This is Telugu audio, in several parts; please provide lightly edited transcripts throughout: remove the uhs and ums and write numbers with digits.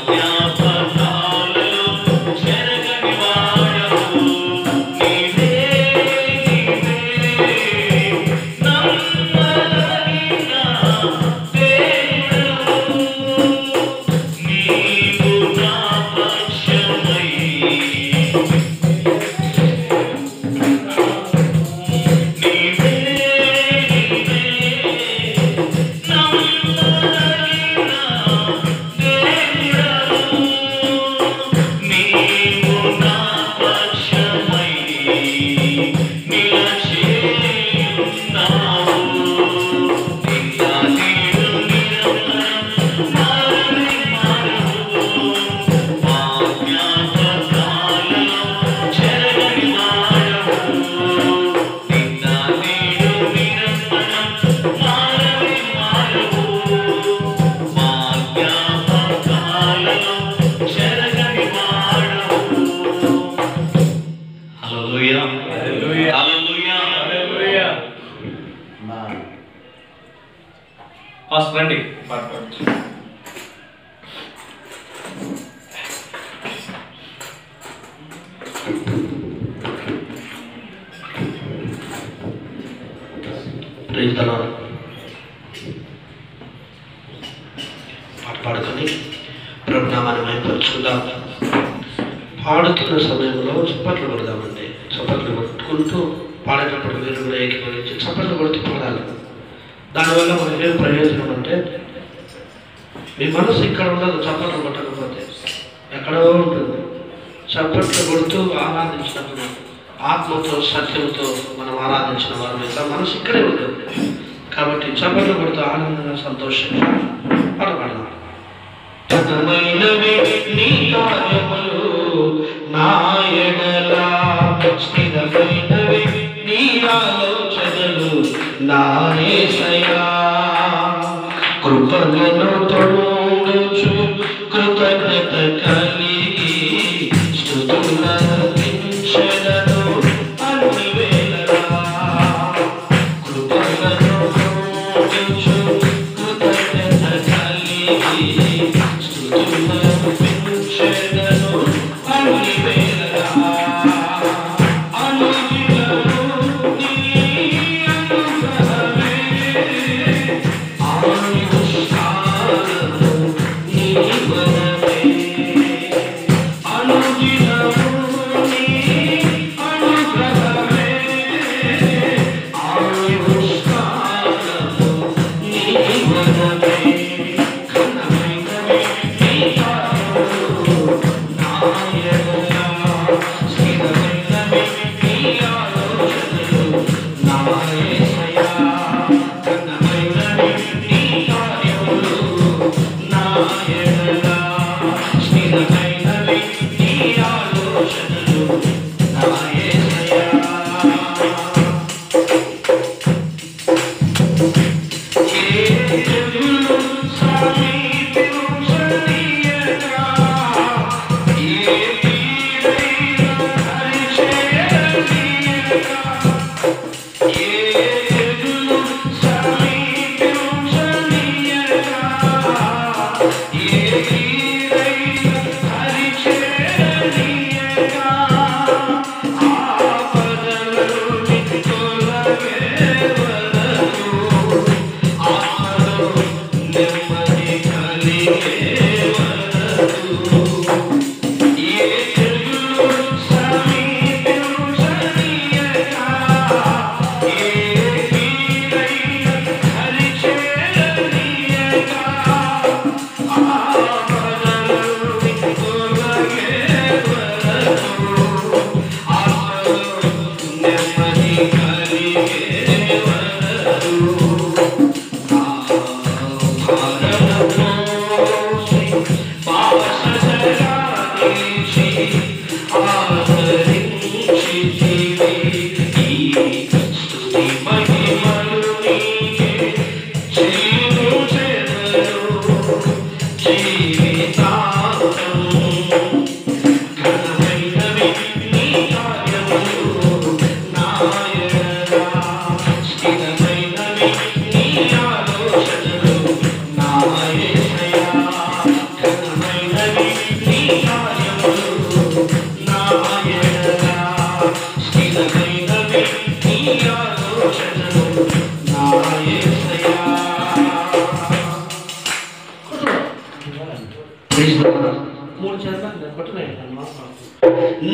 జ్ఞాపకాలలో చెరగని వాడవు హల్లెలూయా హల్లెలూయా హల్లెలూయా హల్లెలూయా. ఫస్ట్ రండి పాడుకొని ప్రభునామాన్ని మహిమపరుచుకుందాం. పాడుతున్న సమయంలో చప్పట్లు కొడదామండి. చప్పట్లు కొట్టుకుంటూ పాడేటప్పుడు మీరు కూడా ఏకీభవించి చప్పట్లు కొడుతూ పాడాలి. దానివల్ల మనకి ఏం ప్రయోజనం అంటే మీ మనసు ఇక్కడ ఉండదు. చప్పట్లు కొట్టకపోతే ఎక్కడో ఉంటుంది. చప్పట్లు కొడుతూ ఆరాధించినప్పుడు ఆత్మతో సత్యంతో మనం ఆరాధించిన వారు యొక్క మనసు ఇక్కడే ఉంటుంది. కాబట్టి చప్పట్లు కొడుతూ ఆనందంగా సంతోషంగా పాడబడదాం. స్థిరమైనవి నీ కార్యములు నా ఎడల, స్థిరమైనవి నీ ఆలోచనలు నా యేసయ్యా. కృపలను పొందుచు కృతజ్ఞత కలిగి స్తుతులర్పించెదను అన్ని వేళలా. కృపలను పొందుచు కృతజ్ఞత కలిగి స్తుతులర్పించెదను అన్ని వేళలా.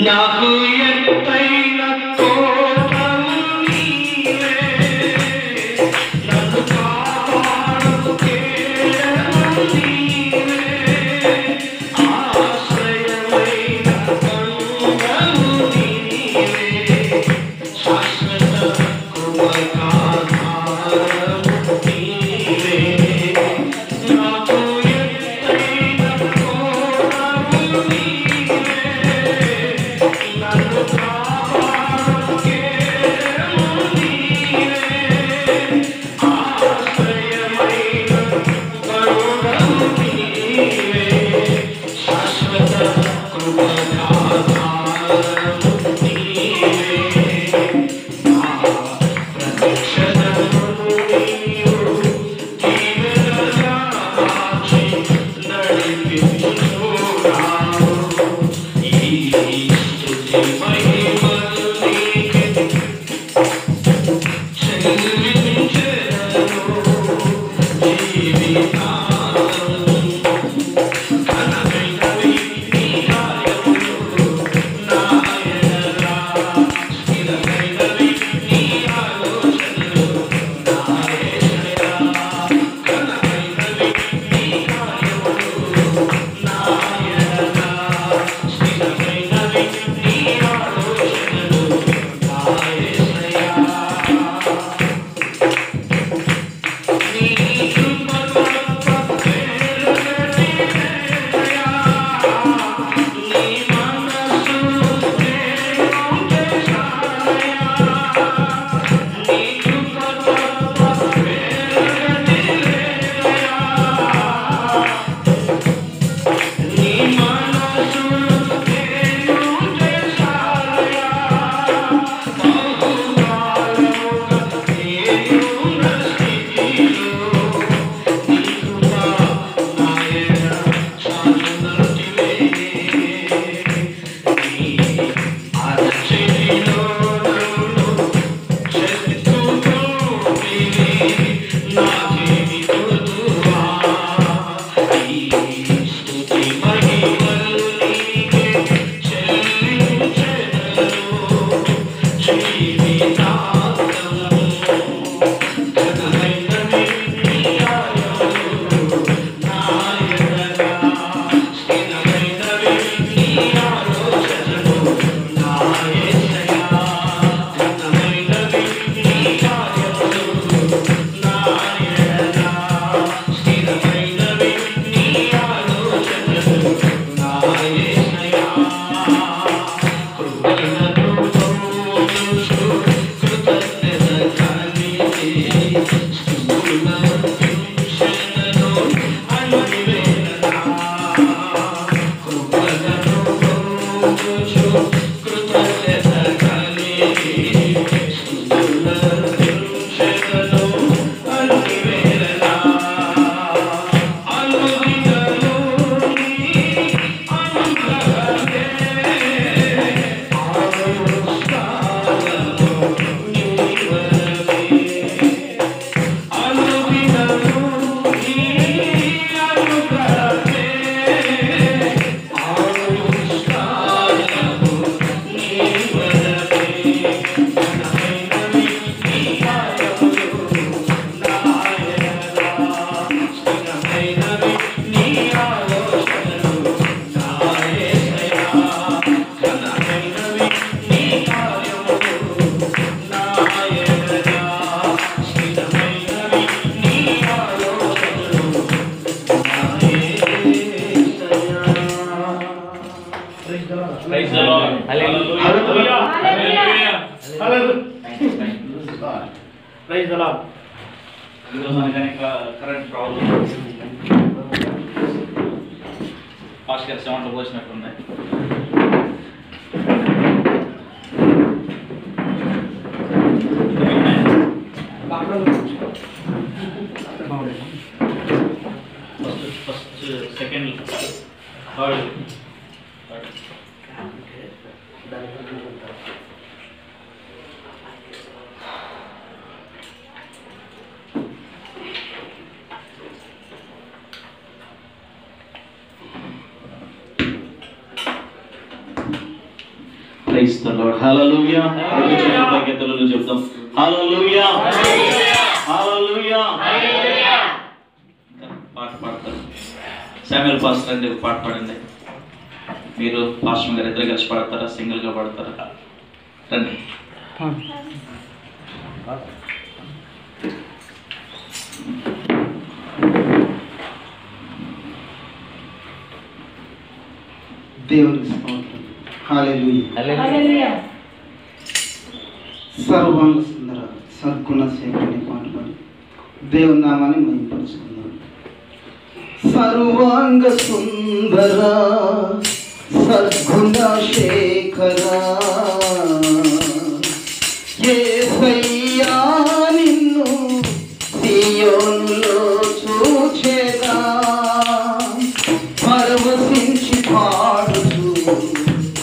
నాకు ఎంతైన కోటలు నీవే, నన్ను కాపాడు కేడము నీవే, ఆశ్రయమైన బంధము నీవే, శాశ్వత కృపకాధారము నీవే. నాకు ఎంతైన కోటలు నీవే, నన్ను ప్రైజ్ ది లార్డ్. ఈరోజు అనగానే కరెంట్ ప్రాబ్లం ఫాస్ట్ గా సెవెంట్లో పోసినట్టుంది. First second third prize the lord. Hallelujah. కృతజ్ఞతలు చెప్తాం. హల్లెలూయా హల్లెలూయా. పాట పాడతారు. శామ్యూల్ పాస్టర్ అంటే పాట పాడండి. మీరు పాస్టర్ గారు ఇద్దరు కలిసి పాడతారా, సింగిల్గా పాడతారా? రండి. దేవునికి స్తోత్రం. హల్లెలూయా. సర్వాంగ సుందర సద్గుణ శేఖరుని పాట పాడి దేవుని నామాన్ని మహిమపరుచుకుందాం. సర్వాంగ సుందర సద్గుణ శేఖర యేసయ్యా నిన్ను సియోనులో చూచెదా, పరవశించి పాడుచు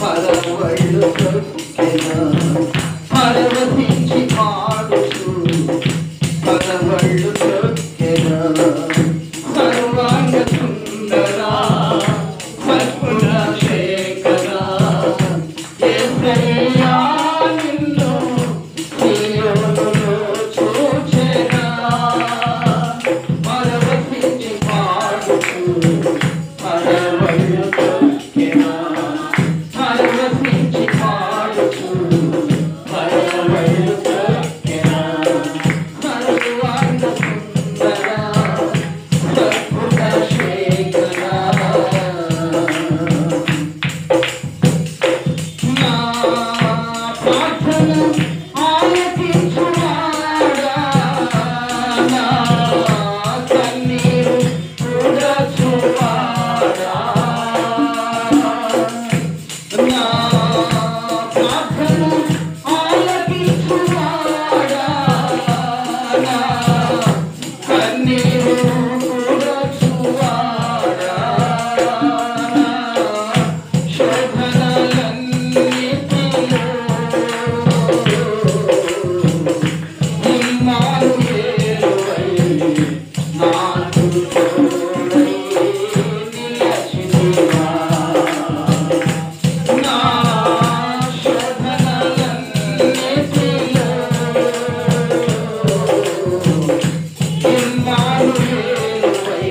పరవళ్ళు తొక్కెదా, పరవశించి పాడుచు పరవళ్ళు తొక్కెదా. సర్వాంగ సుందరా సద్గుణ శేఖరా యేసయ్యా నిన్ను సియోనులో చూచెదా, పరవశించి పాడుచు పరవళ్ళు తొక్కెదా, పరవశించి పాడుచు పరవళ్ళు తొక్కెదా. సర్వాంగ సుందరా సద్గుణ శేఖరా నా ప్రార్థన ఆలకించువాడా, నా కన్నీరు తుడచువాడా, నా ప్రార్థన ఆలకించువాడా, నా కన్నీరు తుడచువాడా, నా శోధనలన్నిటిలో ఇమ్మానుయేలువై నాకు తోడై నిలచితివా, నా శోధనలన్నిటిలో ఇమ్మానుయేలువై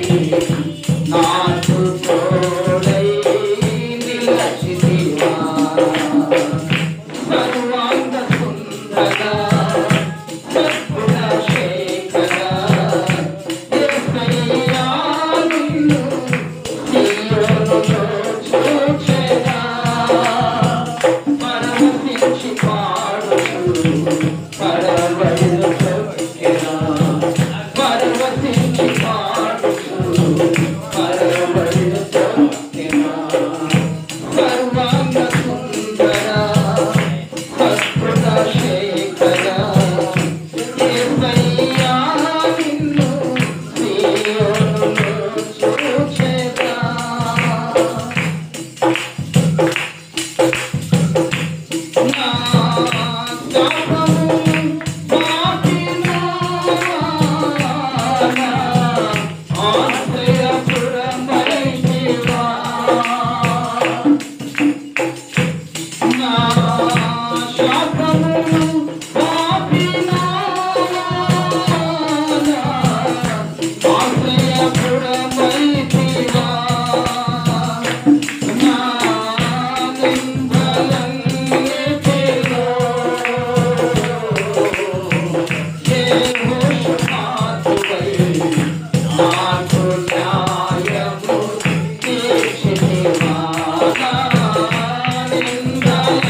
నాకు తోడై నిలచితివా. సర్వాంగ సుందరా సద్గుణ శేఖరా యేసయ్యా నిన్ను సియోనులో చూచెదా, పరవశించి పాడుచు పరవళ్ళు తొక్కెదా, పరవశించి పాడుచు పరవళ్ళు తొక్కెదా. సర్వాంగ సుందరా సద్గుణ శేఖరా యేసయ్యా నిన్ను సియోనులో చూచెదా. నా శాపము పాపినానా ఆశ్రయపురమైతివా, నా శాపము పాపినానా ఆశ్రయపురమైతివా, నా నిందలన్నిటిలో యెహోషాపాతువై నాకు న్యాయము తీర్చితివా, నా నిందలన్నిటిలో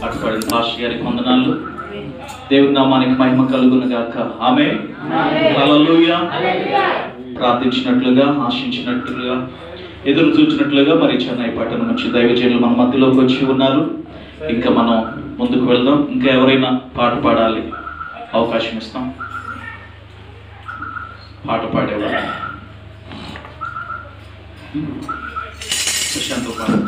అటుపడిన పాస్టర్ గారికి వందనాలు. దేవుని నామానికి మహిమ కలుగును గాక. ఆమేన్. హల్లెలూయా. ప్రార్థించినట్లుగా, ఆశించినట్లుగా, ఎదురు చూచినట్లుగా మరి చెన్నై పట్టణం నుంచి దైవజనులు మన మధ్యలోకి వచ్చి ఉన్నారు. ఇంకా మనం ముందుకు వెళ్దాం. ఇంకా ఎవరైనా పాట పాడాలి అవకాశం ఇస్తాం. పాట పాడేవారు ప్రశాంత్ పాడు.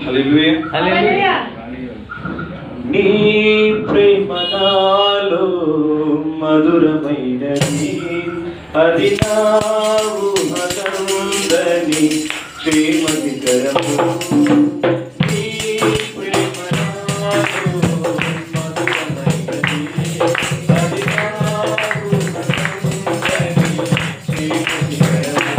హల్లెలూయా. హల్లెలూయా. నీ ప్రేమ నాలో మధురమైనది, అది నా ఊహకందని క్షేమకరము. నీ ప్రేమ నాలో మధురమైనది, అది నా ఊహకందని క్షేమకరము.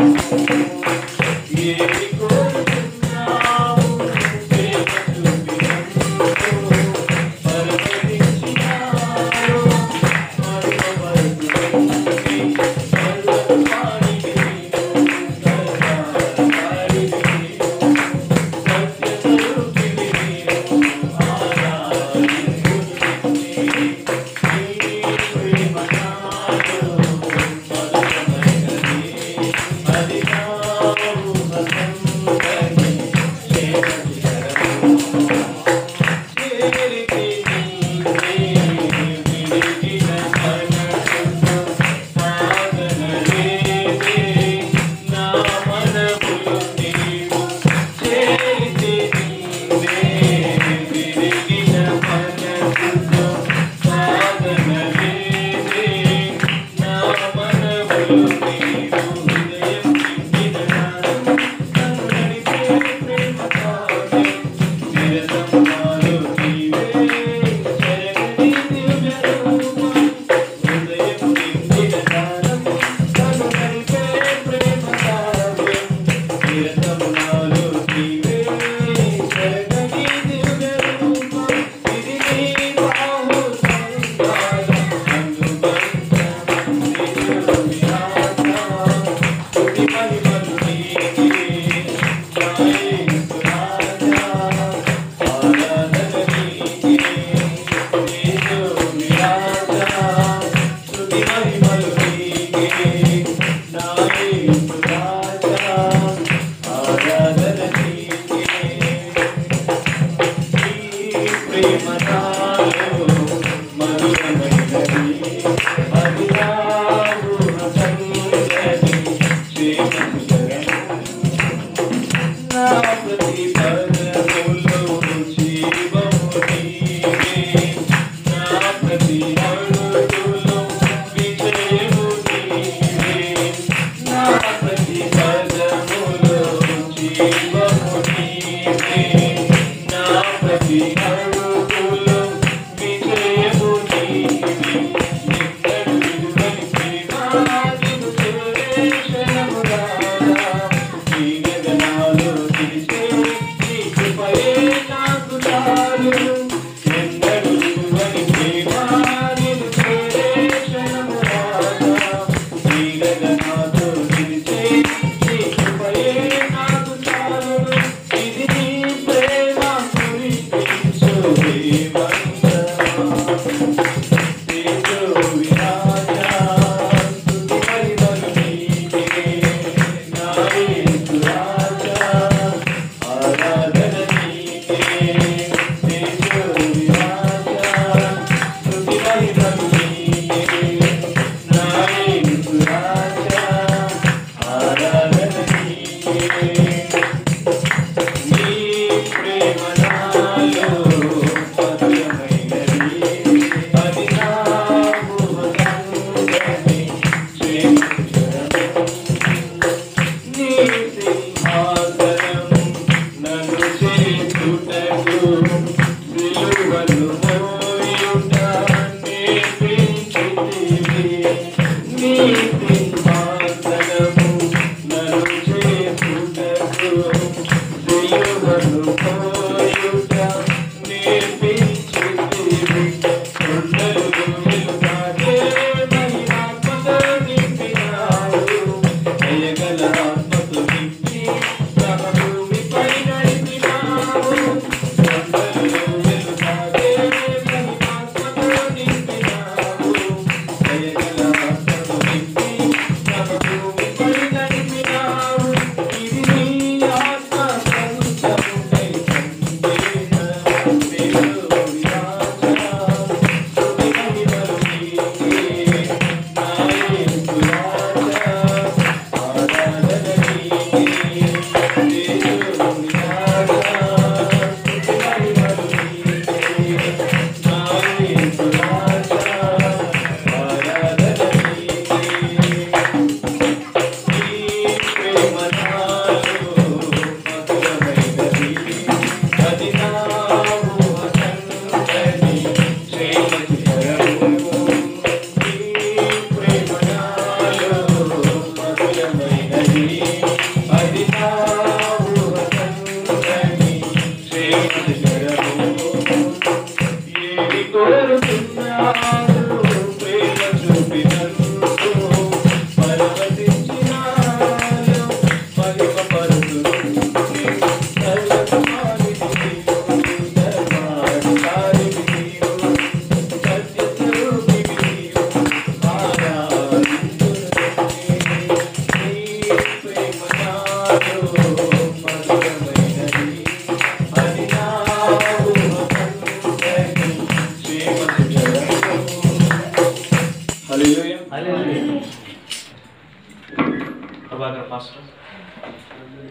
ప్రభాకర్ పాస్టర్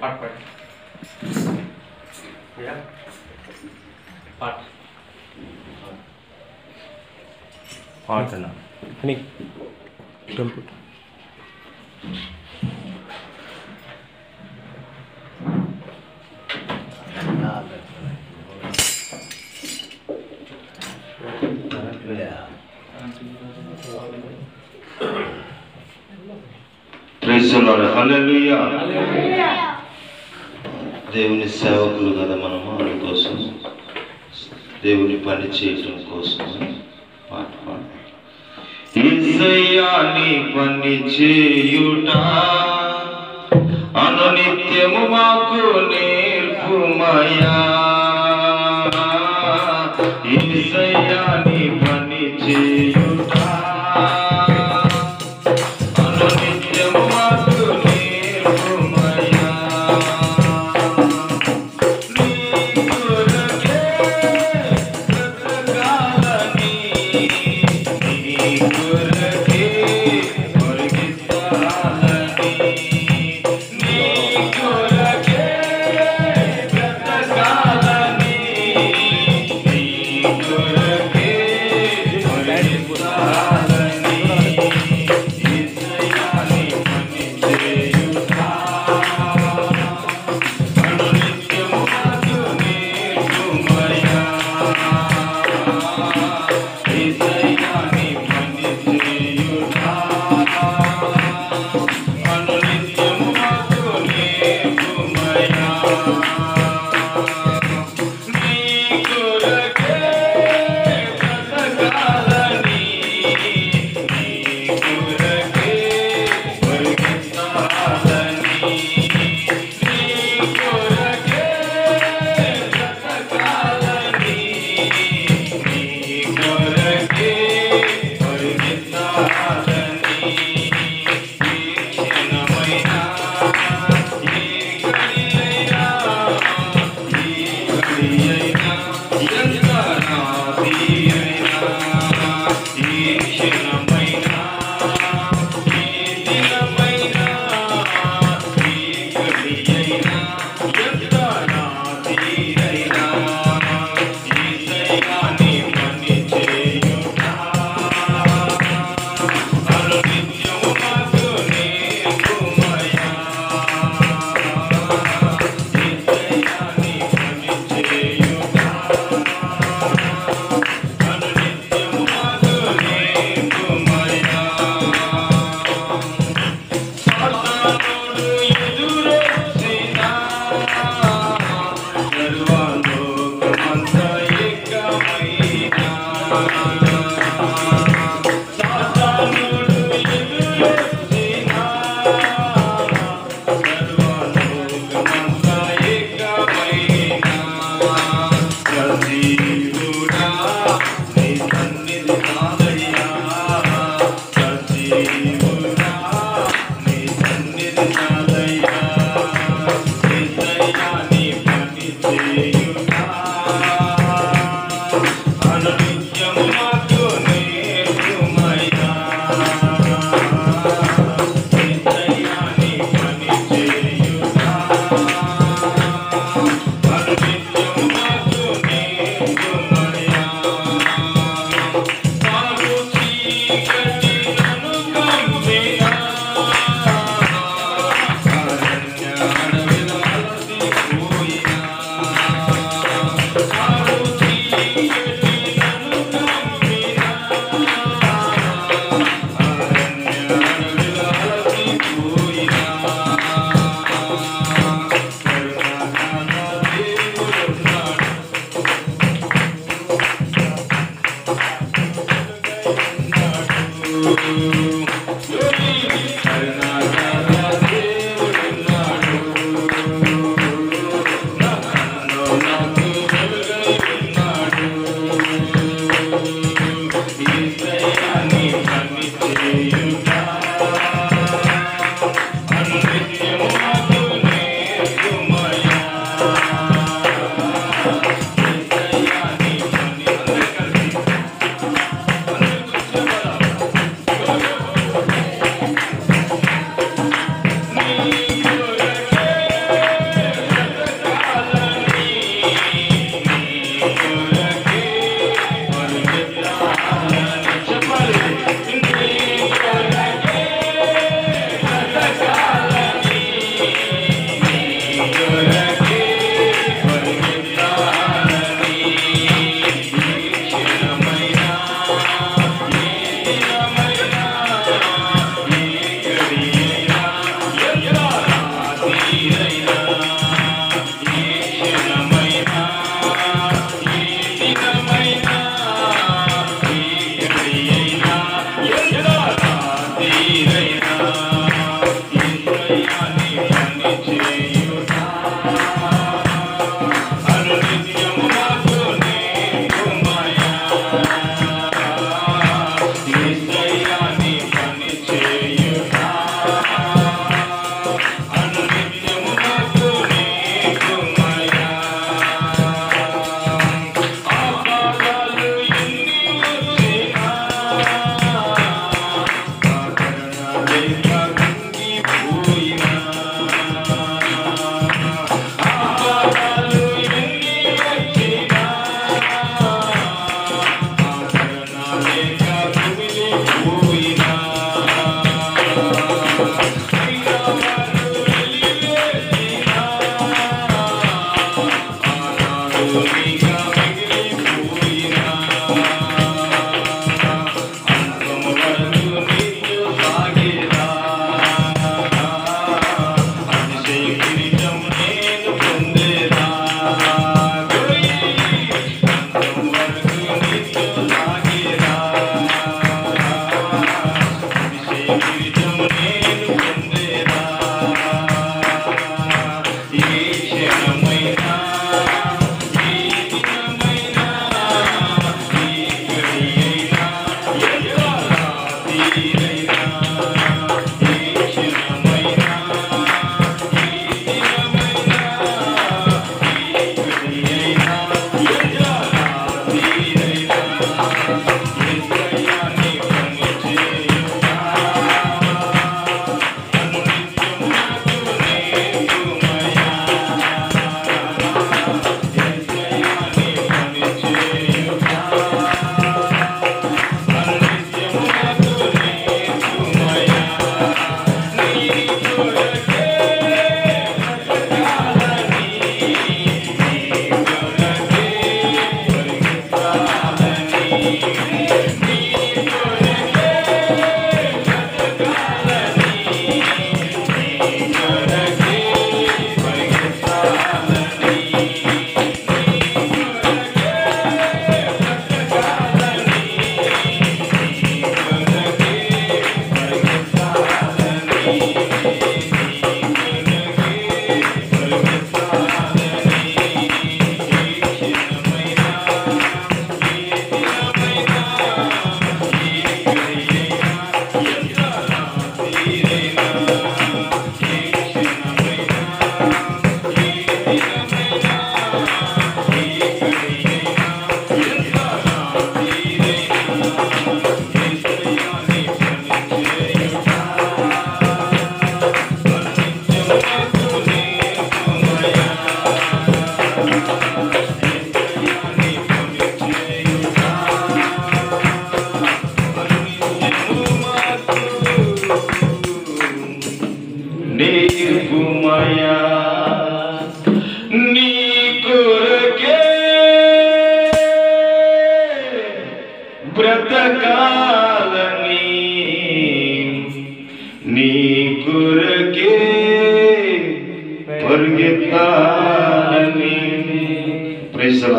పాట పాడు. పాట పాటనా అని కంప్యూటర్ హల్లెలూయా. దేవుని సేవకులు కదా మనము, అందుకోసం దేవుని పని చేయటం కోసం పాట పాడు. యేసయ్యా నీ పని చేయుట అనునిత్యము మాకు నేర్పుమయ్యా. యేసయ్యా నీ పని చేయుట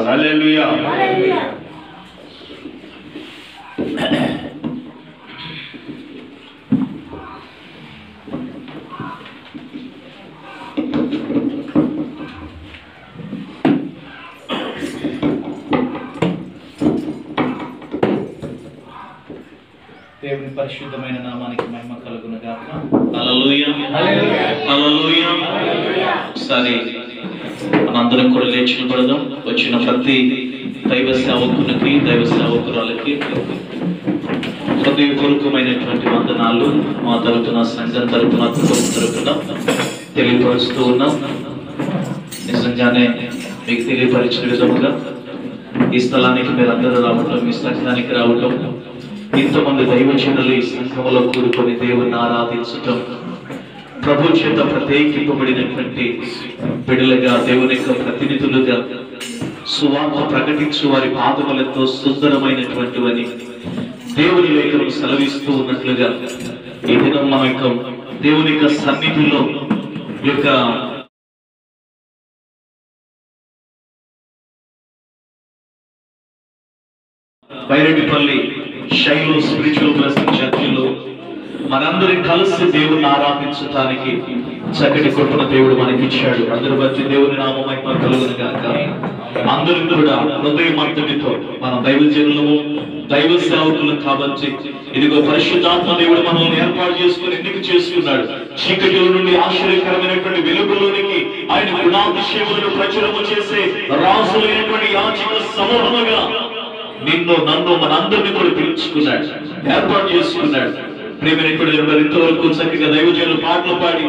హల్లెలూయా. దేవుని పరిశుద్ధమైన నామానికి మహిమ కలుగును గాక. హల్లెలూయా హల్లెలూయా. సరే, మనందరం కూడా లేచి నిలబడదాం. వచ్చిన ప్రతి దైవ సేవకునికి దైవ సేవకురాలకి హృదయపూర్వకమైనటువంటి వందనాలు మా తరపున, సంఘం తరపున, కుటుంబం తరపున తెలియపరుస్తూ ఉన్నాం. నిజంగానే మీకు తెలియపరిచిన విధముగా ఈ స్థలానికి మీరందరూ రావటం, ఈ సంఘానికి రావటం, ఇంతమంది దైవజనులు ఈ సంఘంలో కూడుకొని దేవుని ఆరాధించటం, ప్రభు చేత ప్రత్యేకింపబడినటువంటి బిడ్డలుగా, దేవుని యొక్క ప్రతినిధులుగా సువార్త ప్రకటించు వారి పాదములతో సుందరమైనటువంటివని దేవుని లేఖనం సెలవిస్తూ ఉన్నట్లుగా ఈ దినం మన యొక్క దేవుని యొక్క సన్నిధిలో యొక్క బైరెడ్డిపల్లి శైలో స్పిరిచువల్ బ్లెస్సింగ్ చర్చిలో మనందరం కలిసి దేవుని ఆరాధించడానికి చక్కటి కృపణ దేవుడు మనకి ఇచ్చాడు. అందరి మధ్య దేవుని నామ మహిమ కలుగును గాక. అందరూ కూడా హృదయమంతటితో మన దైవజనులము, దైవ సేవకులు కాబట్టి ఇదిగో పరిశుద్ధాత్మ దేవుడు మనల్ని ఏర్పాటు చేసుకుని ఎన్నిక చేసుకున్నాడు. చీకటిలో నుండి ఆశ్చర్యకరమైనటువంటి వెలుగులోనికి ఆయన గుణాతిశయములను ప్రచురము చేసే రాజులైనటువంటి యాజక సమూహముగా నిన్ను, నన్ను, మనందరినీ కూడా పిలుచుకున్నాడు, ఏర్పాటు చేసుకున్నాడు. ప్రేమైనటువంటి ఇంతవరకు చక్కగా దైవజనులు పాటలు పాడి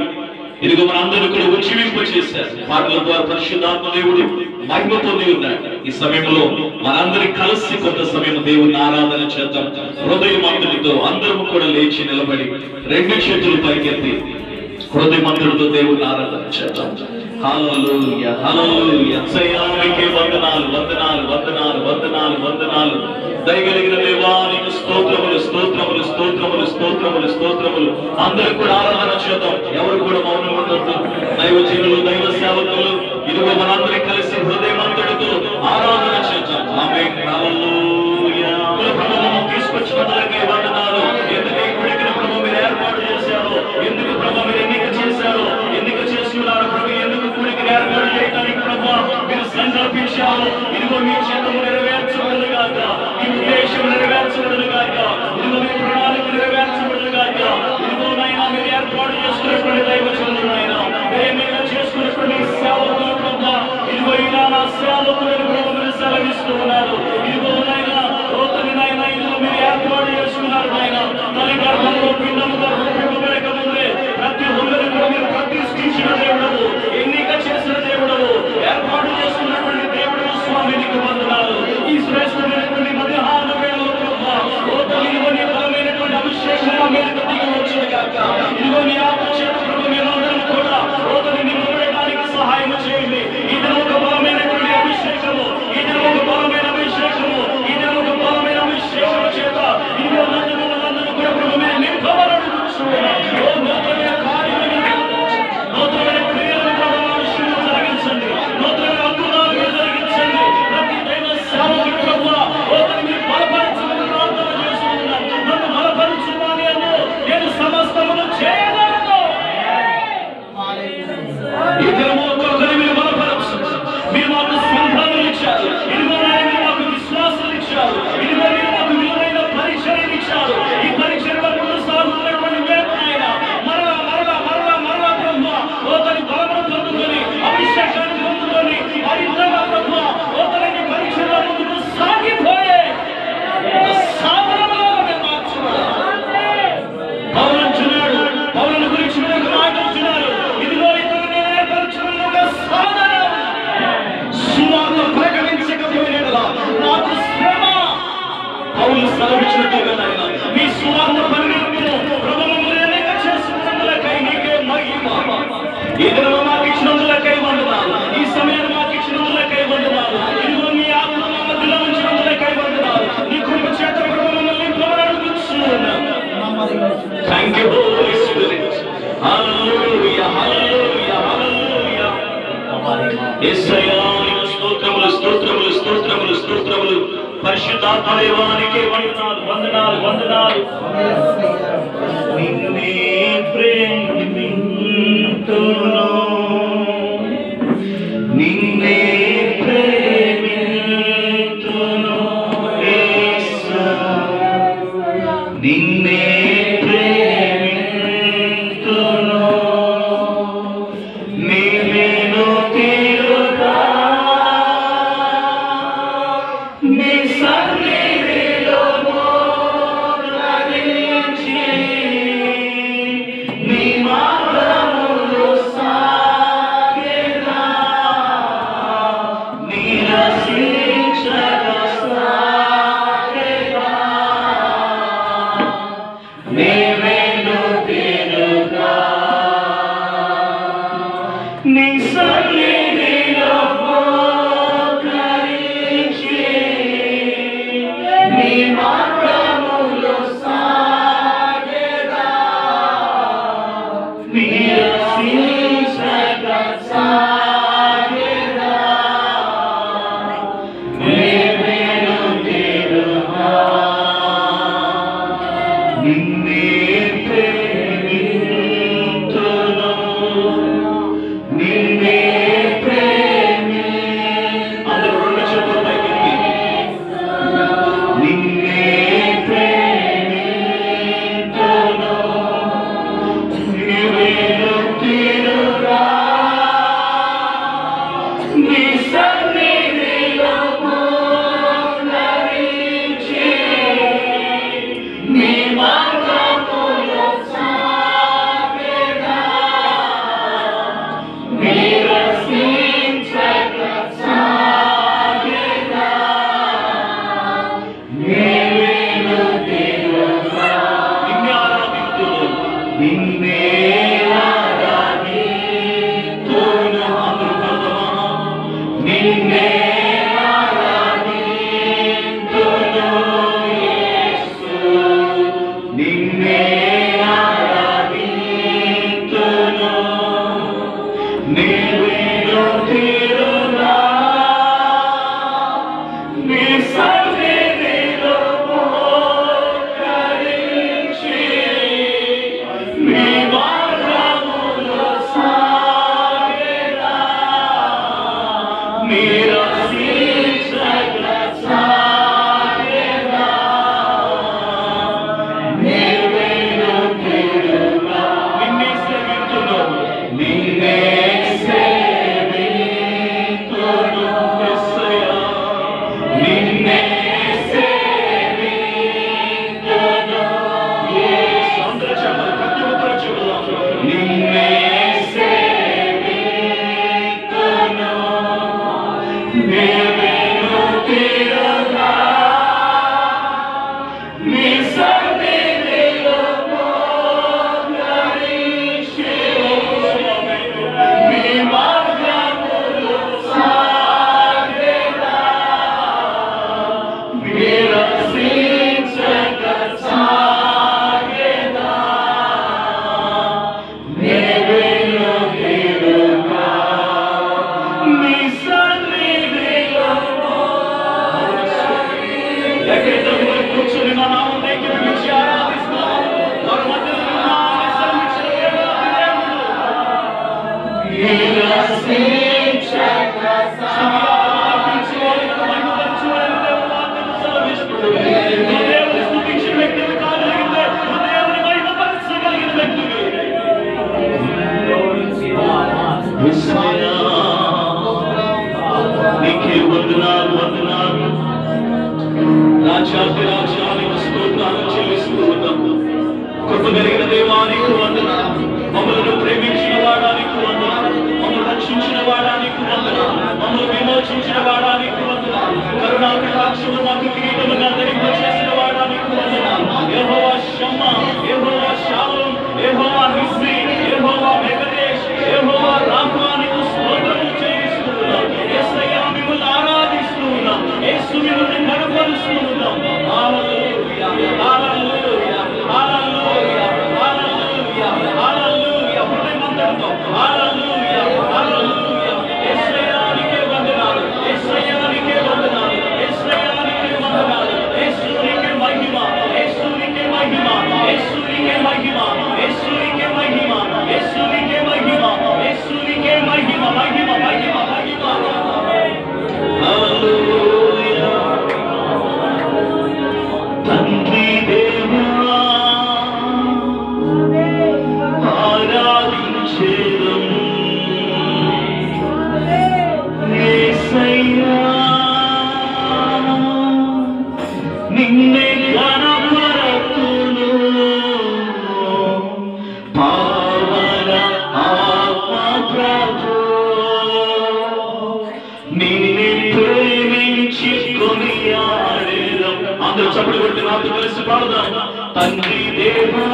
ఇదిగో మనందరినీ కూడా ఉజ్జీవింప చేశారు. పాటల ద్వారా పరిశుద్ధాత్మ దేవుడు మహిమ పొంది ఉన్నాడు. ఈ సమయంలో మనందరి కలిసి కొంత సమయం దేవుని ఆరాధన చేద్దాం. హృదయమంతుడితో అందరము కూడా లేచి నిలబడి రెండు చేతులు పైకెత్తి హృదయమంతుడితో దేవుని ఆరాధన చేద్దాం. హల్లెలూయా హల్లెలూయా. యేసయ్యానికి వందనాలు వందనాలు వందనాలు వందనాలు వందనాలు. దయగలిగిన దేవానికి స్తోత్రములు స్తోత్రములు స్తోత్రములు స్తోత్రములు స్తోత్రములు. అందరూ కూడా ఆరాధన చేద్దాం. ఎవరు కూడా మౌనం ఉండొద్దు. దైవజనులు, దైవ సేవకులు ఇదిగో మనందరం కలిసి హృదయమంతుడితో ఆరాధన చేద్దాం. ఆమేన్ హల్లెలూయా. ప్రభువును తీసుకొచ్చినందుకే వందనాలు. ఎందుకు ఈ గుడికి ప్రభు మీరు ఏర్పాటు చేశారు, ఎందుకు ప్రభు మీరు ఎన్నిక చేశారు, ఎన్నిక చేసుకున్నారు ప్రభు, ఎందుకు గుడికి ఏర్పాటు చేయడానికి ప్రభు మీరు సంకల్పించారు. ఇదిగో మీ చిత్తము నెరవేర్చబడును గాక, మీ ఉద్దేశం నెరవేర్చబడును గాక, ఇదిగో మీ ప్రణాళిక నెరవేర్చబడును గాక. ఇదిగో నాయన మీరు ఏర్పాటు చేసుకున్నటువంటి దైవజనులు నాయన, మీరేమైనా చేసుకున్నటువంటి సేవకులు ప్రభు, ఇదిగో ఇలా నా సేవకులను ప్రభు మీరు సెలవిస్తూ ఉన్నారు. ఇదిగో నాయన రోతని నాయన ఇదిగో మీరు ఏర్పాటు చేసుకున్నారు నాయన. తల్లి గర్భంలో పిండము గర్భపెట్టక ముందే ప్రతి ఒక్కరిని కూడా మీరు ప్రతిష్ఠించిన దేవుడవు, ఎన్నిక చేసిన దేవుడవు, ఏర్పాటు చేసుకున్నటువంటి దేవుడు స్వామి నీకు వందనాలు. ఈ శ్రేష్టమైనటువంటి మధ్యాహ్న వేళలో ప్రభు రోతని ఇదిగో నీ బలమైనటువంటి అభిషేకం మా మీదకు దిగి వచ్చింది కాక. ఇదిగో నీ ఆపచేత ప్రభు మేమందరం కూడా రోతని నింపబడడానికి సహాయం చేయండి. ఇది ఒక బలమైనటువంటి అభిషేకము, ఇది ఒక బలమైన అభిషేకము, ఇది ఒక బలమైన అభిషేకము చేత ఇదిగో నన్ను కూడా ప్రభు మీరు నింపబడను. నూతనమైన కార్యములను, నూతనమైన క్రియలను ప్రభు మా విషయంలో జరిగించండి. నూతనమైన అద్భుతాలు మీరు జరిగించండి. ప్రతి దైవ సేవకుడు ప్రభు రోతని మీరు బలపరచమని ప్రార్థన చేస్తున్నాం. నన్ను బలపరచుమని అను, నేను సమస్తమును చేయగలను. ఈ దినము ఒక్కొక్కరిని మీరు బలపరచండి. మీరు మాకు సంఘాలు ఇచ్చారు, ఇదిగో మీరు మాకు విశ్వాసాలు ఇచ్చారు, ఇదిగో మీరు మాకు విలువైన పరిచయం ఇచ్చారు. ఈ పరిచయంలో ముందు సాగుతున్నటువంటి వేపు ఆయన మరలా మరలా మరలా మరలా బ్రహ్మ ఓతని బలమును పొందుకొని అభిషేకాన్ని పొందుకొని మరింతగా బ్రహ్మ ఓతని పరిచయంలో ముందుకు సాగిపోయే సాధనముగా మేము మార్చుకోవాలి. పౌలంచున్నాడు, పౌలను గురించి మీరు ఒక మాట అంటున్నారు. ఇదిగో ఇతను నేను ఏర్పరచుకున్న ఒక సాధన, సువార్త ప్రకటించకపోయినట్లా నాకు శ్రమ. పౌలు సెలవిచ్చినట్టుగా నాయన మీ సువార్త పరిణితులు ప్రభువును ఎన్నిక చేసుకున్నందులకై నీకే మహిమ. ఈ దినము మాకు ఇచ్చినందులకై వందనాలు, ఈ సమయాన్ని మాకు ఇచ్చినందులకై వందనాలు, ఇదిగో మీ ఆత్మ మా మధ్యలో ఉంచినందులకై వందనాలు. నీ కృప చేత ప్రభువు నింపమని అడుగుతున్నాను. Thank you holy spirit. Hallelujah hallelujah hallelujah. యేసయ్యా నీకు స్తోత్రములు స్తోత్రములు స్తోత్రములు. పరిశుద్ధాత్మ దేవానికి వందనాలు వందనాలు వందనాలు. నిన్నే ప్రేమింతును, నిన్నే ప్రేమింతును యేసు, నిన్నే ప్రేమింతును. నిన్ను తీరుగా నీ సన్నిధిలో మోకరించి నీ మార్గములో చప్పుడు కొట్టి నాతో కలిసి పాడదాం. తండ్రి దేవా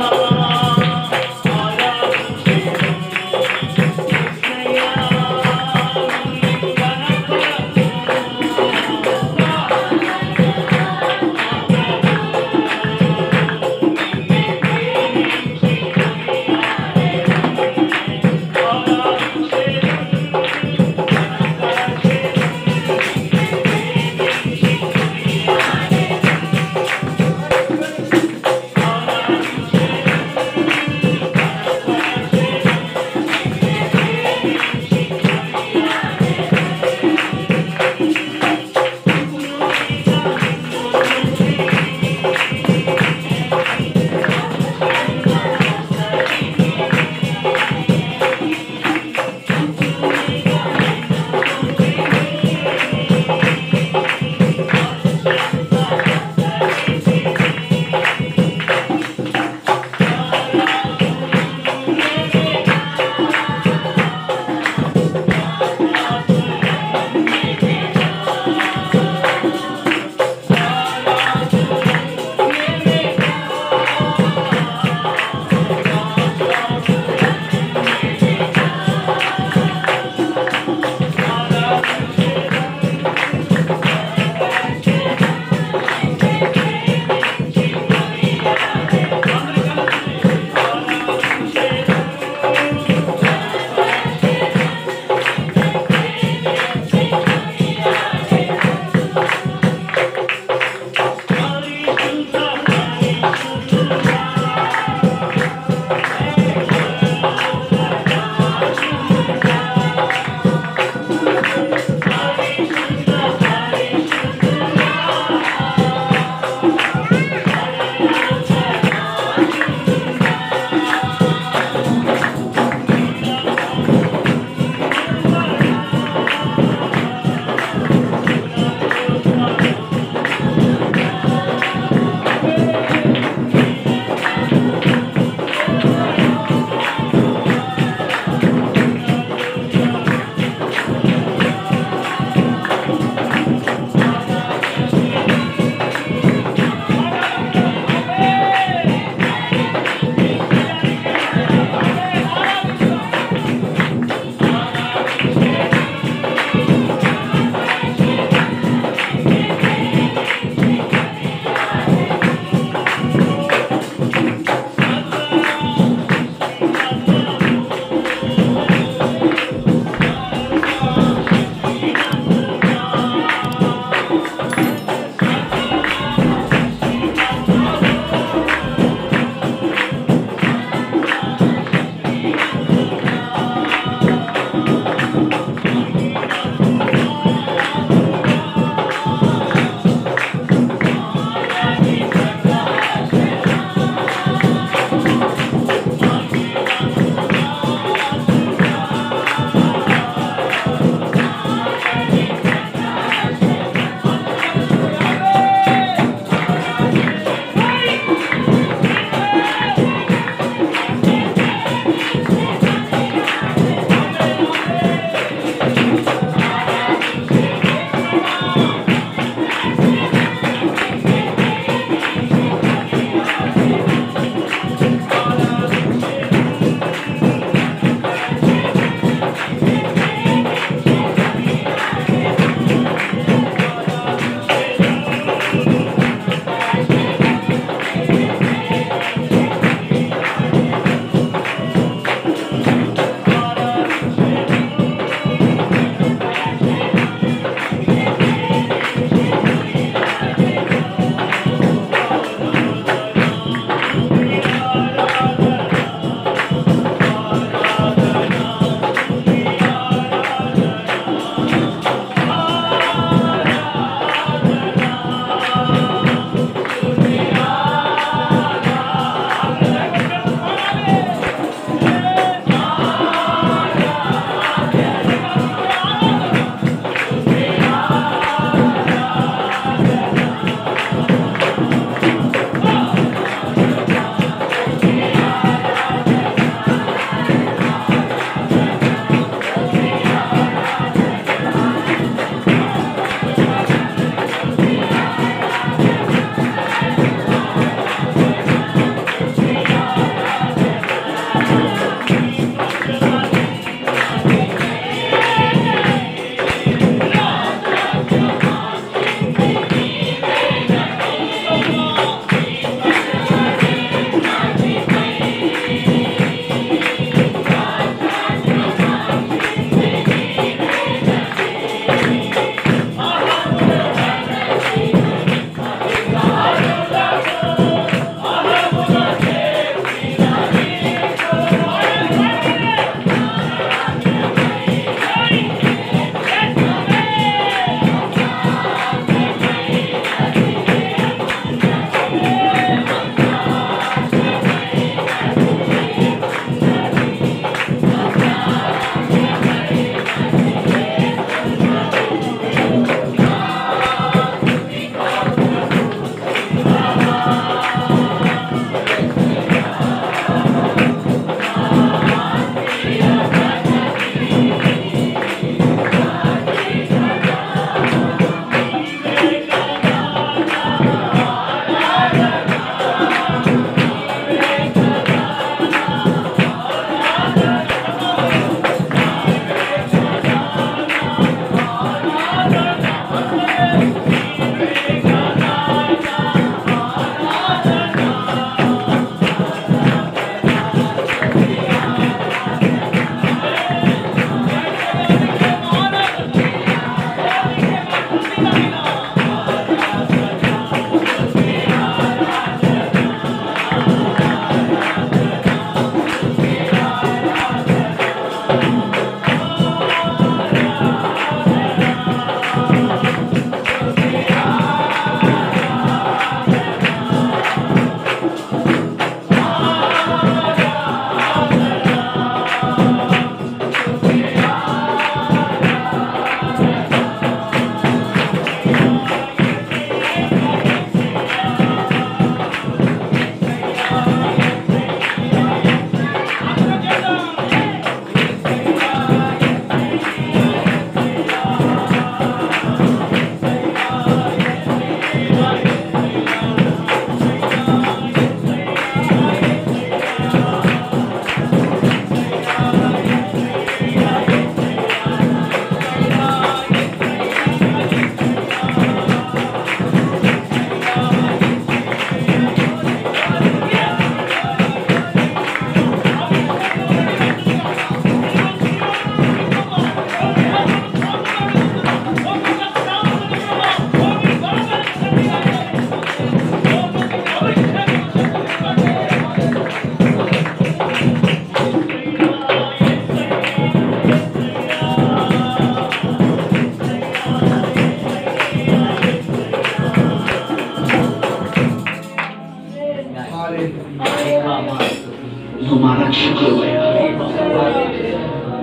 రక్షకులయ్యా,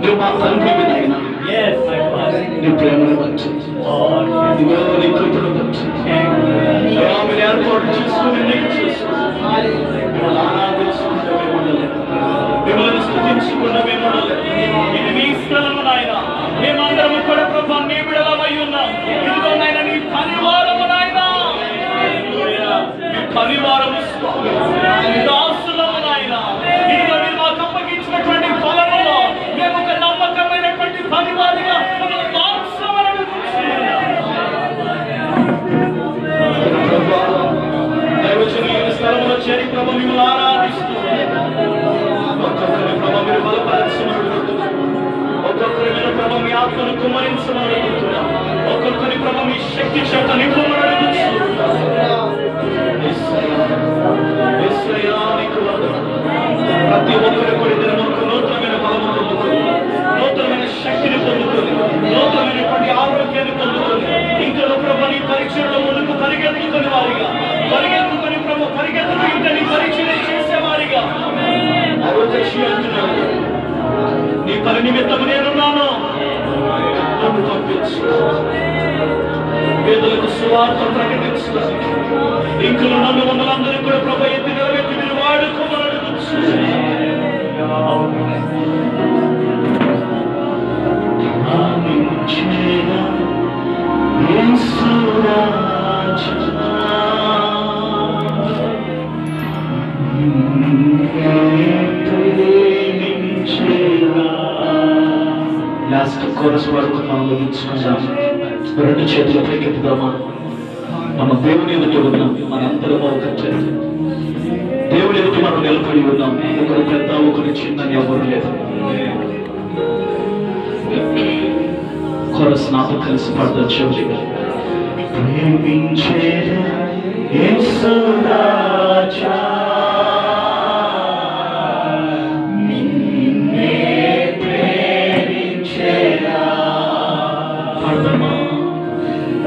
నువ్వు మా తండ్రి నాయన, Yes, my Father. నీ ప్రేమను బట్టి, Lord, yes. ఇదిగో నీ కృపను బట్టి ఆమెను ఏర్పాటు చేసుకుని నీకు చేసుకుని మిమ్మల్ని ఆరాధించుకుంటూ మేము ఉండలేము, మిమ్మల్ని స్తుతించకుండా మేము ఉండలేము. ఇది మీ స్థలము నాయన, మేమందరము కూడా ప్రభు నీ బిడలమై ఉన్నాం. ఇదిగో నాయన నీ పరివారము నాయన, మీ పరివారము స్వామి, నీ దాసులము నాయన. ఇదిగో మీరు మాకు అప్పగించినటువంటి ఫలములో మేము ఒక నమ్మకమైనటువంటి పరివారిగా మమ్మల్ని మార్చమని అడుగుతున్నాం. ప్రభువా, దైవజనులు ఈ స్థలంలో చేరి ప్రభు మిమ్మల్ని ఆరాధిస్తూ ఒక్కొక్కరి ప్రభు మీరు బలపరచమని అడుగుతున్నాం. ఒక్కొక్కరి మీద ప్రభు మీ ఆత్మను కుమ్మరించమని అడుగుతున్నాం. ఒక్కొక్కరి ప్రభు మీ శక్తి చేత నింపమని అడుగుతున్నాం. యేసయ్యా, నీకు వందనాలు. ప్రతి ఒక్కరి కూడా దినముకు నూతనమైన బలము పొందుకొని, నూతనమైన శక్తిని పొందుకొని, నూతనమైనటువంటి ఆరోగ్యాన్ని పొందుకొని, ఇంకా ప్రభు నీ పరిచయంలో ముందుకు పరిగెత్తుకుని వారిగా, పరిగెత్తుకుని ప్రభు పరిగెత్తుకు ఇంకా నీ పరిచయం చేసేవారిగా అంటున్నాడు. నీ పని నిమిత్తం నేనున్నాను, నన్ను పంపించు. పేదలకు సువార్త ప్రకటించడానికి ఇంకలు నన్ను వందలందరికీ కూడా ప్రభు ఎత్తి నిలబెట్టి మీరు వాడుకోమని అడుగుతున్నాను. లాస్ట్ కోరస్ వరకు మనం ముగించుకుందాం. రెండు చేతుల పైకెత్తుదామా. మనం దేవుని ఎదుట ఉన్నాం, మనందరం ఒకటే. దేవుని ఎదుట మనం నిలబడి ఉన్నాం. ఒకరు పెద్ద, ఒకరు చిన్న ఎవరు లేదు. కోరస్ నాతో కలిసి పాడతారు. చివరిగా ప్రేమించేదా యేసు రాజా, నిన్నే ప్రేమించేదా. పాడదామా.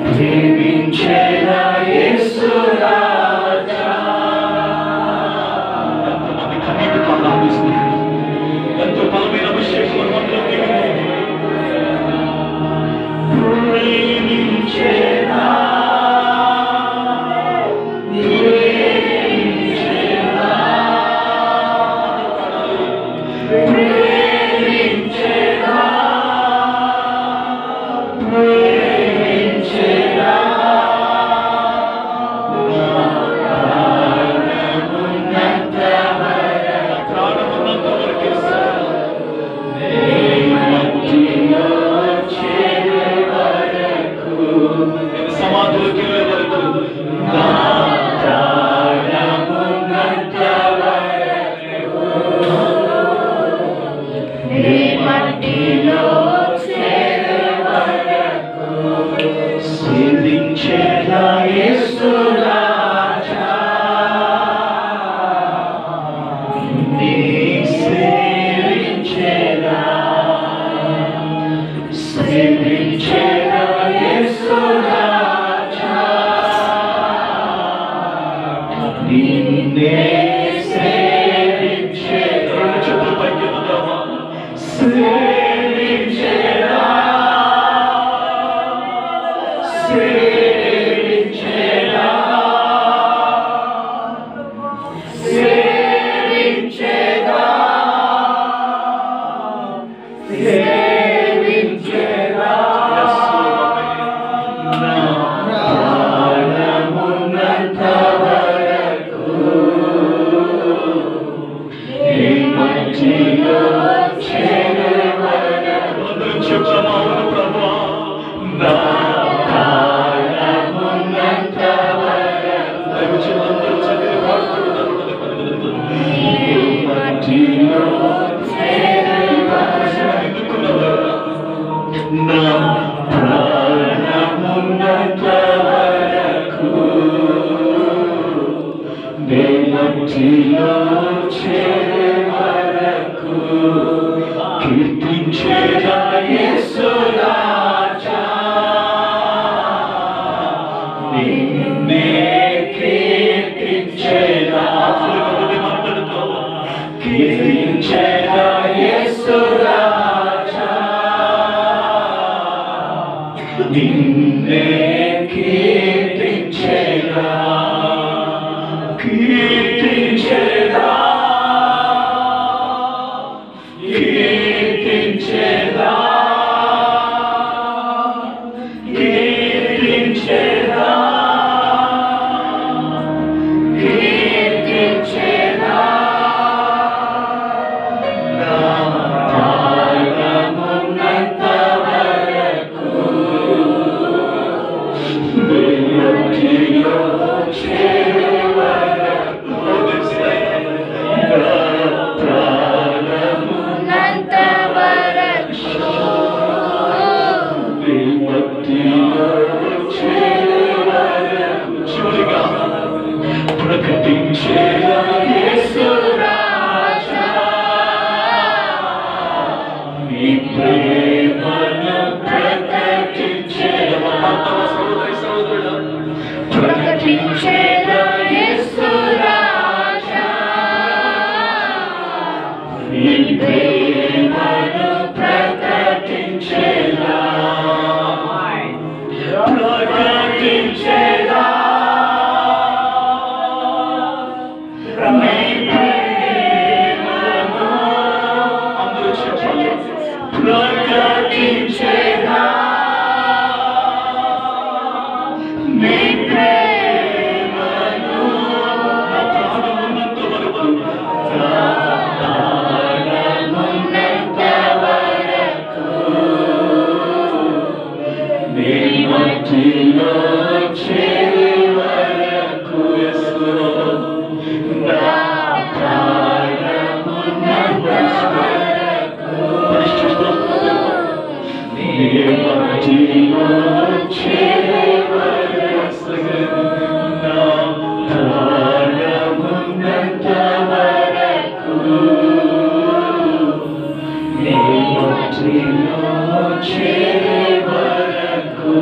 ప్రేమించేదా యేసు రాజా. ఎంతమంది కన్నీటి కాలాభిస్తుంది, ఎంతో బలమైన అభిషేకం మనలో ప్రేమించేదా. కీర్తించేదా కీర్తించేదా యేసు రాజా, నిన్నే కీర్తించేదా, కీర్తించేదా, కీర్తించేదా, కీర్తించేదా, కీర్తించేదా, నా ప్రాణమున్నంత వరకు వెలుగులో చేరే వరకు, నా ప్రాణమున్నంత వరకు విముక్తిలో చేరే వరకు, చివరిగా ప్రకటించేదా యేసు రాజా, నీ ప్రేమను ప్రకటించేదా, ప్రకటించేదా యేసు రాజా, నీ ప్రేమను ప్రకటించేదా, ప్రకటించేదా, నీ ప్రేమను, అందరూ చెప్పండి, ప్రకటించేదా, నీ ప్రేమను, నా ప్రాణమున్నంత వరకు, నా ప్రాణమున్నంత వరకు నీ మధ్యలో చేరే వరకు, నా ప్రాణమున్నంత వరకు, నీ మధ్యలో చేరే వరకు, నా ప్రాణమున్నంత వరకు నీ మధ్యలో చేరే వరకు,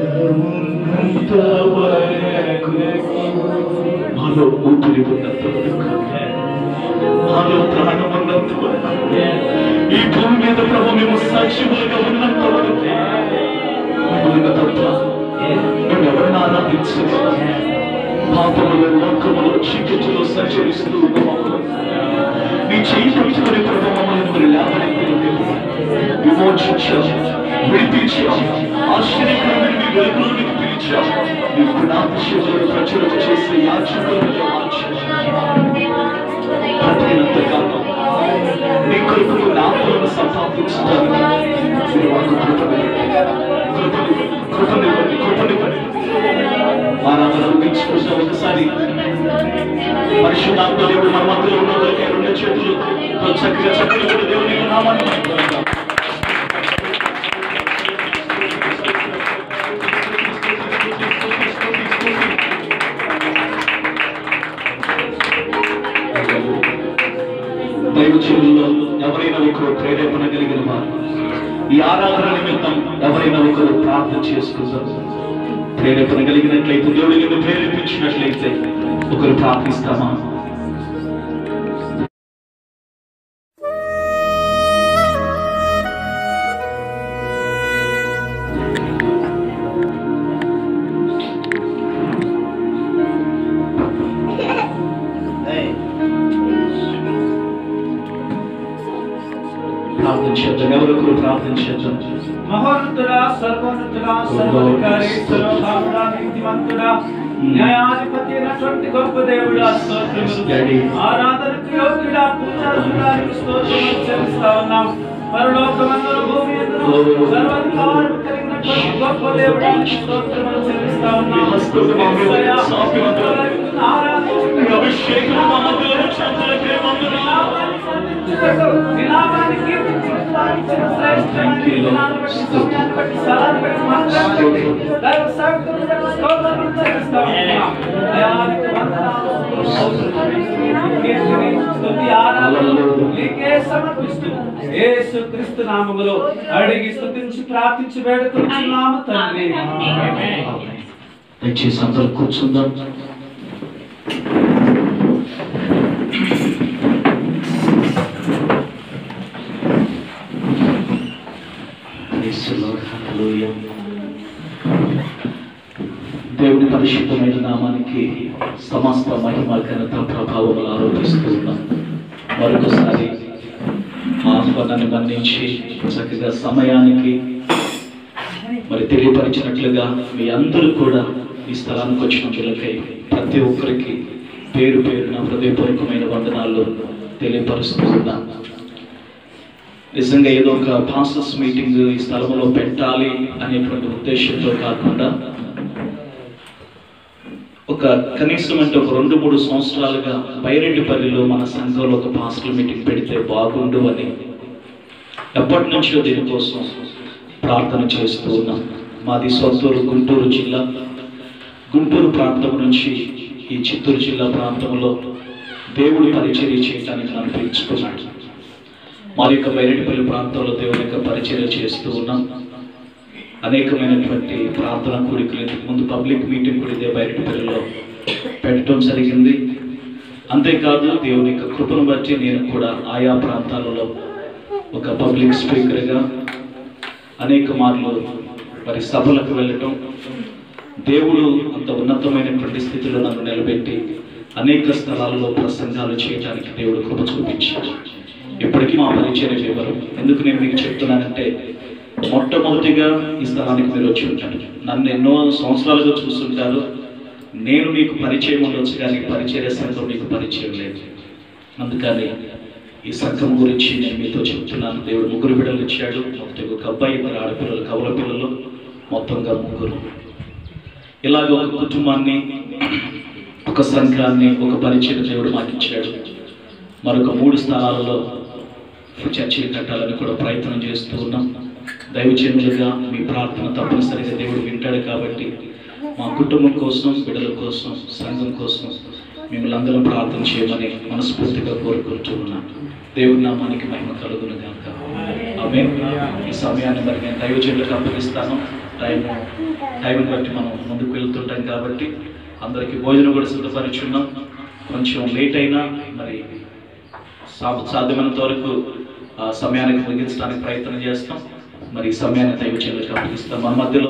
ప్రాణమున్నంత వరకు, మాలో ఊపిరి ఉన్నంత వరకు, మాలో ప్రాణమున్నంత వరకు, ఈ భూమి మీద ప్రభు మేము సాక్షిములుగా ఉన్నంత వరకు మిమ్మల్ని తప్ప మేము ఎవరిని ఆరాధించలేదు. పాపములో, లోకములో, చీకటిలో సంచరిస్తూ ఉన్న మమ్మల్ని నీ చేయి పట్టుకునే ప్రభు మమ్మల్ని మరి లేవనెత్తి విమోచించావు, విడిపించావు, ఆశ్చర్యకరమైన మీ వెలుగులోనికి పిలిచావు, నీ గుణాతిశయములను ప్రచురణ చేసే యాజకులుగా మార్చావు. బ్రతికినంత కాలం నీ కొరకు కొన్ని ఆత్మలను సంపాదించడానికి మీరు మాకు కృపనివ్వండి. ఆరాధన ముగించుకుంటా ఒకసారి పరిశుద్ధాత్మ దేవుడు మన మధ్యలో ఉన్న రెండు చేతులు చక్కగా చక్కగా కూడా దేవుని నామాన్ని మహిమపరుద్దాం. దైవజనుల్లో ఎవరైనా ఒకరు ప్రేరేపణ కలిగిన వారు ఈ ఆరాధన నిమిత్తం ఎవరైనా ఒకరు ప్రార్థన చేసుకుంటారు. ప్రేరేపణ కలిగినట్లయితే, దేవుడు నిన్ను ప్రేరేపించినట్లయితే ఒకరు ప్రార్థిస్తామా? ప్రార్థించండి, ఎవరొకరు ప్రార్థించండి. మహోన్నతుడా, సర్వోన్నతుడా, సర్వాధికారి, సర్వభావుడా, నీతిమంతుడా, న్యాయాధిపతి అయినటువంటి గొప్ప దేవుడా, స్తోత్రములు. ఆరాధనకు యోగ్యుడా, పూజారుడానికి స్తోత్రములు చెల్లిస్తా ఉన్నాం. పరలోకమందును భూమి యందును సర్వాధికారం కలిగినటువంటి గొప్ప దేవుడా, స్తోత్రములు చెల్లిస్తా ఉన్నాం. యేసు క్రీస్తు నామములో అడిగి స్తుతించి ప్రార్థించి వేడుకుంటున్నాము తండ్రి. దయచేసి అందరూ కూర్చుందాం. దేవుని పరిశుద్ధమైన నామానికి సమస్త మహిమ ఘనత ప్రభావం ఆరోపిస్తూ ఉన్నాం. మరొకసారి ఆహ్వానాన్ని మన్నించి చక్కగా సమయానికి మరి తెలియపరిచినట్లుగా మీ అందరూ కూడా ఈ స్థలానికి వచ్చిన వీళ్ళకై ప్రతి ఒక్కరికి పేరు పేరున హృదయపూర్వకమైన వందనాలు తెలియపరుస్తూ ఉన్నాం. నిజంగా ఏదో ఒక పాస్టర్స్ మీటింగ్ ఈ స్థలంలో పెట్టాలి అనేటువంటి ఉద్దేశంతో కాకుండా ఒక కనీసం అంటే ఒక 2-3 సంవత్సరాలుగా బైరెడ్డిపల్లిలో మన సంఘంలో ఒక పాస్టర్ మీటింగ్ పెడితే బాగుండు అని ఎప్పటి నుంచో దీనికోసం ప్రార్థన చేస్తూ ఉన్నాం. మాది సొంతూరు గుంటూరు జిల్లా. గుంటూరు ప్రాంతం నుంచి ఈ చిత్తూరు జిల్లా ప్రాంతంలో దేవుడి పరిచర్య చేయడానికి నన్ను పిలుచుకున్నాడు. మా యొక్క బైరెడ్డిపల్లి ప్రాంతంలో దేవుని యొక్క పరిచర్య చేస్తూ ఉన్నాం. అనేకమైనటువంటి ప్రార్థన కూడికలు ఇంతకుముందు పబ్లిక్ మీటింగ్ కూడా ఇదే బైరెడ్డిపల్లిలో పెట్టడం జరిగింది. అంతేకాదు దేవుని యొక్క కృపను బట్టి నేను కూడా ఆయా ప్రాంతాలలో ఒక పబ్లిక్ స్పీకర్గా అనేక మార్లు మరి సభలకు వెళ్ళటం, దేవుడు అంత ఉన్నతమైనటువంటి స్థితిలో నన్ను నిలబెట్టి అనేక స్థలాలలో ప్రసంగాలు చేయడానికి దేవుడు కృప చూపించాడు. ఇప్పటికీ మా పరిచర్య వివరం ఎందుకు నేను మీకు చెప్తున్నానంటే, మొట్టమొదటిగా ఈ స్థలానికి మీరు వచ్చి ఉంటారు. నన్ను ఎన్నో సంవత్సరాలుగా చూస్తుంటారు. నేను మీకు పరిచయం ఉండొచ్చు కానీ పరిచర్య సంఘం మీకు పరిచయం లేదు. అందుకని ఈ సంఘం గురించి నేను మీతో చెప్తున్నాను. దేవుడు 3 బిడ్డలు ఇచ్చాడు. మొదటి ఒక అబ్బాయి, 2 ఆడపిల్లలు, కవల పిల్లలు, మొత్తంగా 3. ఇలాగ ఒక కుటుంబాన్ని, ఒక సంఘాన్ని, ఒక పరిచర్య దేవుడు మాకు ఇచ్చాడు. మరొక 3 స్థలాలలో చర్చిలు కట్టాలని కూడా ప్రయత్నం చేస్తూ ఉన్నాం. దైవజనులుగా మీ ప్రార్థన తప్పనిసరిగా దేవుడు వింటాడు. కాబట్టి మా కుటుంబం కోసం, బిడ్డల కోసం, సంఘం కోసం మిమ్మల్ని అందరం ప్రార్థన చేయమని మనస్ఫూర్తిగా కోరుకుంటూ ఉన్నాం. దేవుడి నామానికి మహిమ కలుగును గాక. ఆమేన్. ఈ సమయాన్ని మరి నేను దైవజనులకు అప్పగిస్తాను. టైంని బట్టి మనం ముందుకు వెళ్తుంటాం కాబట్టి అందరికీ భోజనం కూడా సిద్ధపరిచున్నాం. కొంచెం లేట్ అయినా మరి సాధ్యమైనంత వరకు సమయానికి ముగించడానికి ప్రయత్నం చేస్తాం. మరి ఈ సమయాన్ని దైవజనులకు అప్పగిస్తాం. మన మధ్యలో